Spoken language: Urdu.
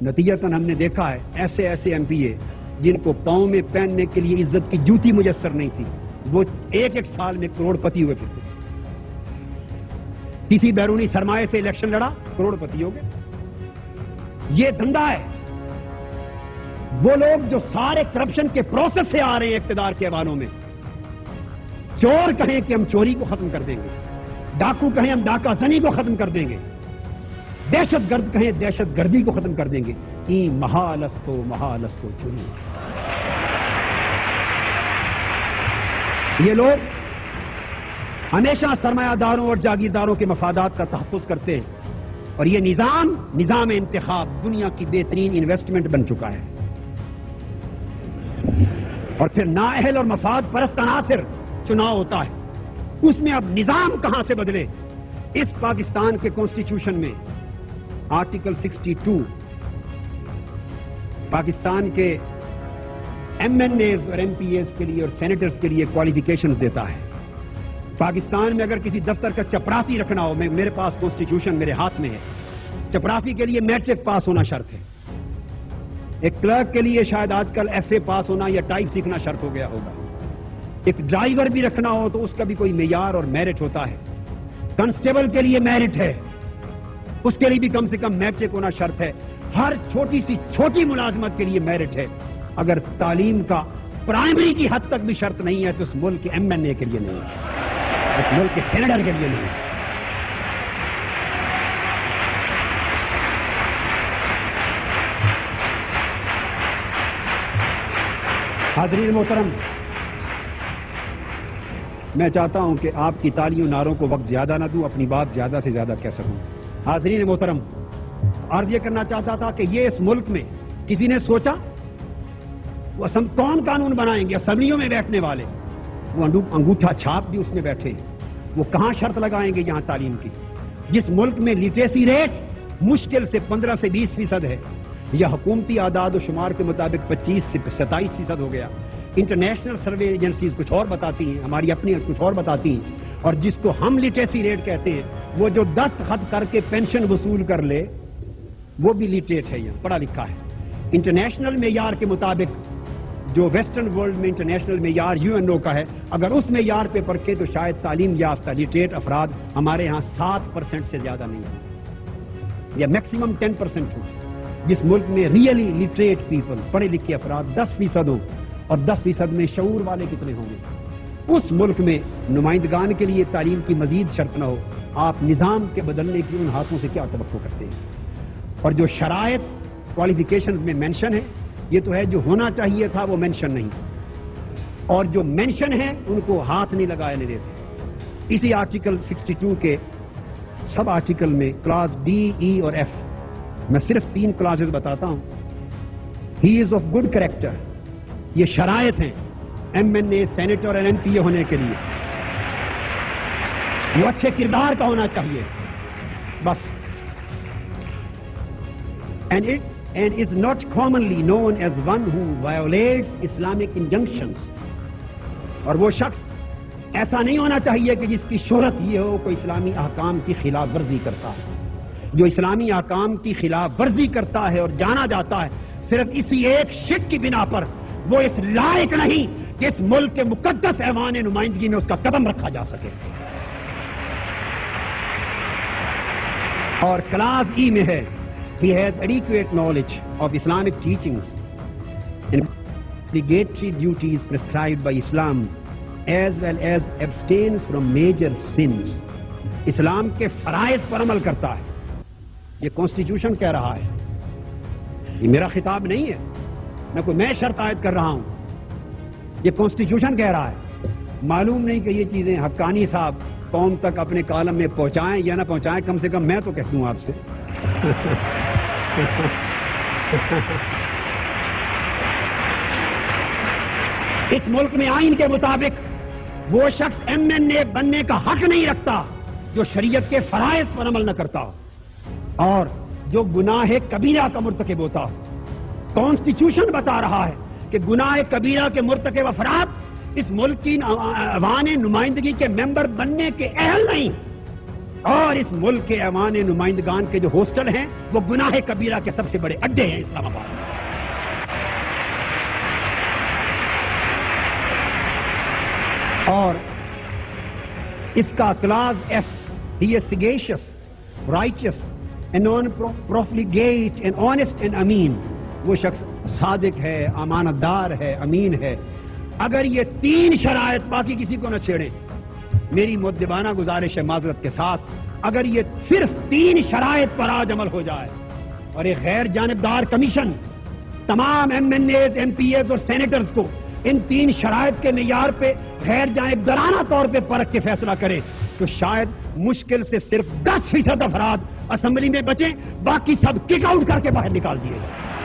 نتیجتاً ہم نے دیکھا ہے ایسے ایسے ایم پی اے جن کو پاؤں میں پہننے کے لیے عزت کی جوتی میسر نہیں تھی، وہ ایک ایک سال میں کروڑ پتی ہوئے پھرتے، کسی بیرونی سرمایہ سے الیکشن لڑا، کروڑ پتی ہو گئے۔ یہ دھندا ہے۔ وہ لوگ جو سارے کرپشن کے پروسیس سے آ رہے ہیں اقتدار کے حوالوں میں، چور کہیں کہ ہم چوری کو ختم کر دیں گے، ڈاکو کہیں ہم ڈاکہ زنی کو ختم کر دیں گے، دہشت گرد کہیں دہشت گردی کو ختم کر دیں گے، محالستو چوری۔ یہ لوگ ہمیشہ سرمایہ داروں اور جاگیرداروں کے مفادات کا تحفظ کرتے ہیں، اور یہ نظام انتخاب دنیا کی بہترین انویسٹمنٹ بن چکا ہے، اور پھر نااہل اور مفاد پرست عناصر چناؤ ہوتا ہے، اس میں اب نظام کہاں سے بدلے؟ اس پاکستان کے کانسٹیٹیوشن میں آرٹیکل 62 پاکستان کے ایم این ایز اور ایم پی ایز کے لیے اور سینیٹرز کے لیے کوالیفیکیشنز دیتا ہے۔ پاکستان میں اگر کسی دفتر کا چپراسی رکھنا ہو، میرے پاس کانسٹیٹیوشن میرے ہاتھ میں ہے، چپراسی کے لیے میٹرک پاس ہونا شرط ہے۔ ایک کلرک کے لیے شاید آج کل ایف اے پاس ہونا یا ٹائپ سیکھنا شرط ہو گیا ہوگا۔ ایک ڈرائیور بھی رکھنا ہو تو اس کا بھی کوئی معیار اور میرٹ ہوتا ہے۔ کنسٹیبل کے لیے میرٹ ہے، اس کے لیے بھی کم سے کم میٹرک ہونا شرط ہے۔ ہر چھوٹی سی چھوٹی ملازمت کے لیے میرٹ ہے۔ اگر تعلیم کا پرائمری کی حد تک بھی شرط نہیں ہے تو اس ملک کے ایم این اے کے لیے نہیں ہے، اس ملک کے سینیٹر کے لیے نہیں ہے۔ حاضرین محترم، میں چاہتا ہوں کہ آپ کی تالیوں نعروں کو وقت زیادہ نہ دوں، اپنی بات زیادہ سے زیادہ کہہ سکوں۔ حاضرین محترم، عرض یہ کرنا چاہتا تھا کہ یہ اس ملک میں کسی نے سوچا وہ کون قانون بنائیں گے؟ اسمبلیوں میں بیٹھنے والے، وہ انگوٹھا چھاپ بھی اس میں بیٹھے ہیں، وہ کہاں شرط لگائیں گے یہاں تعلیم کی؟ جس ملک میں لٹریسی ریٹ مشکل سے 15 سے 20% ہے، یا حکومتی اعداد و شمار کے مطابق 25 سے 27% ہو گیا۔ انٹرنیشنل سروے ایجنسیز کچھ اور بتاتی ہیں، ہماری اپنی کچھ اور بتاتی ہیں، اور جس کو ہم لٹریسی ریٹ کہتے ہیں، وہ جو 10 خط کر کے پینشن وصول کر لے وہ بھی لٹریٹ ہے، یہاں پڑھا لکھا ہے۔ انٹرنیشنل معیار کے مطابق جو ویسٹرن ورلڈ میں انٹرنیشنل معیار UN کا ہے، اگر اس معیار پہ پرکھے تو شاید تعلیم یافتہ لٹریٹ افراد ہمارے ہاں 7% سے زیادہ نہیں ہیں، یا میکسیمم 10% ہوں۔ جس ملک میں ریئلی لٹریٹ پیپل، پڑھے لکھے افراد 10% ہوں، اور 10% میں شعور والے کتنے ہوں گے؟ اس ملک میں نمائندگان کے لیے تعلیم کی مزید شرط نہ ہو، آپ نظام کے بدلنے کی ان ہاتھوں سے کیا توقع کرتے ہیں؟ اور جو شرائط کوالیفیکیشنز میں مینشن ہے، یہ تو ہے جو ہونا چاہیے تھا وہ مینشن نہیں، اور جو مینشن ہے ان کو ہاتھ نہیں لگانے دیتے۔ اسی آرٹیکل 62 کے سب آرٹیکل میں کلاس D, E اور F، میں صرف 3 کلاسز بتاتا ہوں۔ ہی از آف گڈ کریکٹر، یہ شرائط ہیں ایم این اے، سینیٹر اور MP ہونے کے لیے۔ وہ اچھے کردار کا ہونا چاہیے بس۔ and is not commonly known as one who violates Islamic injunctions۔ اور وہ شخص ایسا نہیں ہونا چاہیے کہ جس کی شہرت یہ ہو کوئی اسلامی احکام کی خلاف ورزی کرتا ہے۔ جو اسلامی احکام کی خلاف ورزی کرتا ہے اور جانا جاتا ہے صرف اسی ایک شک کی بنا پر، وہ اس لائق نہیں کہ اس ملک کے مقدس ایوان نمائندگی میں اس کا قدم رکھا جا سکے۔ اور کلاس E میں ہے he has adequate knowledge of Islamic teachings and obligatory duties prescribed by Islam as well as abstains from major sins۔ اسلام کے فرائض پر عمل کرتا ہے، یہ کانسٹیٹیوشن کہہ رہا ہے، یہ میرا خطاب نہیں ہے، نہ کوئی میں شرط عائد کر رہا ہوں، یہ کانسٹیٹیوشن کہہ رہا ہے۔ معلوم نہیں کہ یہ چیزیں حقانی صاحب قوم تک اپنے کالم میں پہنچائیں یا نہ پہنچائیں، کم سے کم میں تو کہہ دوں آپ سے۔ اس ملک میں آئین کے مطابق وہ شخص MNA بننے کا حق نہیں رکھتا جو شریعت کے فرائض پر عمل نہ کرتا اور جو گناہ کبیرہ کا مرتکب ہوتا ہو۔ کانسٹیٹیوشن بتا رہا ہے کہ گناہ کبیرہ کے مرتکب افراد اس ملک کی عوام نمائندگی کے ممبر بننے کے اہل نہیں۔ اور اس ملک کے ایوان نمائندگان کے جو ہاسٹل ہیں وہ گناہ کبیرہ کے سب سے بڑے اڈے ہیں اسلام آباد میں. اور اس کا class of he is sagacious righteous and non profligate and honest and امین. وہ شخص صادق ہے, امانت دار ہے, امین ہے. اگر یہ تین شرائط, باقی کسی کو نہ چھیڑیں, میری مؤدبانہ گزارش ہے معذرت کے ساتھ, اگر یہ صرف تین شرائط پر آج عمل ہو جائے اور ایک غیر جانبدار کمیشن تمام M N As, M P As اور سینیٹرز کو ان تین شرائط کے معیار پہ غیر جانبدارانہ طور پہ پرکھ کے فیصلہ کرے تو شاید مشکل سے صرف 10% افراد اسمبلی میں بچیں, باقی سب کک آؤٹ کر کے باہر نکال دیے جائیں.